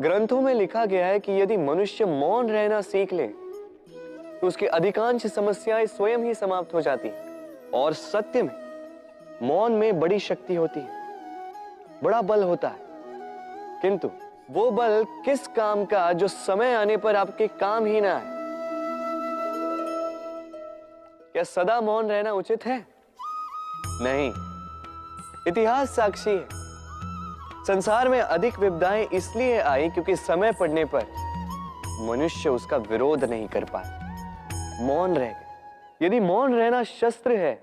ग्रंथों में लिखा गया है कि यदि मनुष्य मौन रहना सीख ले तो उसकी अधिकांश समस्याएं स्वयं ही समाप्त हो जाती हैं। और सत्य में मौन में बड़ी शक्ति होती है, बड़ा बल होता है, किंतु वो बल किस काम का जो समय आने पर आपके काम ही ना है। क्या सदा मौन रहना उचित है? नहीं। इतिहास साक्षी है, संसार में अधिक विपदाएं इसलिए आई क्योंकि समय पड़ने पर मनुष्य उसका विरोध नहीं कर पाया, मौन रह गए। यदि मौन रहना शस्त्र है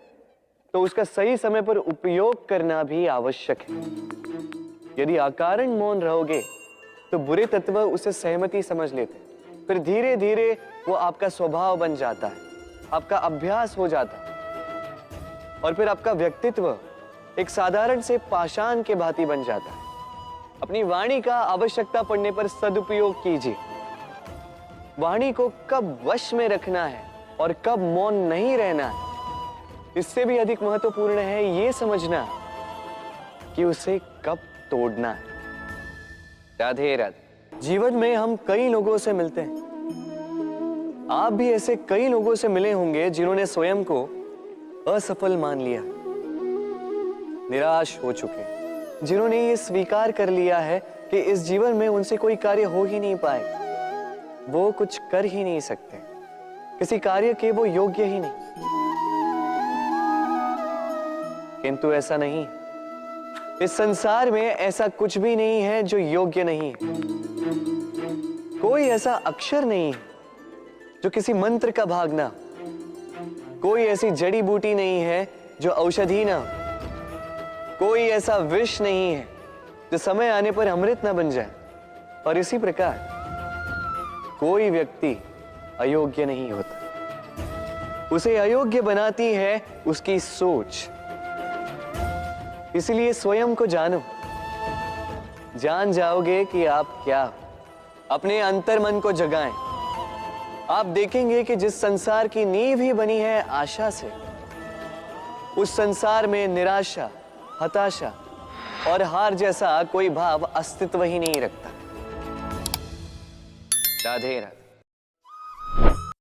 तो उसका सही समय पर उपयोग करना भी आवश्यक है। यदि अकारण मौन रहोगे तो बुरे तत्व उसे सहमति समझ लेते, फिर धीरे धीरे वो आपका स्वभाव बन जाता है, आपका अभ्यास हो जाता है, और फिर आपका व्यक्तित्व एक साधारण से पाषाण के भांति बन जाता है। अपनी वाणी का आवश्यकता पड़ने पर सदुपयोग कीजिए। वाणी को कब वश में रखना है और कब मौन नहीं रहना है, इससे भी अधिक महत्वपूर्ण है यह समझना कि उसे कब तोड़ना है। राधे राधे। जीवन में हम कई लोगों से मिलते हैं। आप भी ऐसे कई लोगों से मिले होंगे जिन्होंने स्वयं को असफल मान लिया, निराश हो चुके, जिन्होंने ये स्वीकार कर लिया है कि इस जीवन में उनसे कोई कार्य हो ही नहीं पाएगा, वो कुछ कर ही नहीं सकते, किसी कार्य के वो योग्य ही नहीं। किंतु ऐसा नहीं, इस संसार में ऐसा कुछ भी नहीं है जो योग्य नहीं है। कोई ऐसा अक्षर नहीं है जो किसी मंत्र का भाग ना, कोई ऐसी जड़ी बूटी नहीं है जो औषधि ना, कोई ऐसा विष नहीं है जो समय आने पर अमृत ना बन जाए। और इसी प्रकार कोई व्यक्ति अयोग्य नहीं होता, उसे अयोग्य बनाती है उसकी सोच। इसलिए स्वयं को जानो, जान जाओगे कि आप क्या हो। अपने अंतर मन को जगाएं। आप देखेंगे कि जिस संसार की नींव ही बनी है आशा से, उस संसार में निराशा, हताशा और हार जैसा कोई भाव अस्तित्व ही नहीं रखता। राधे राधे।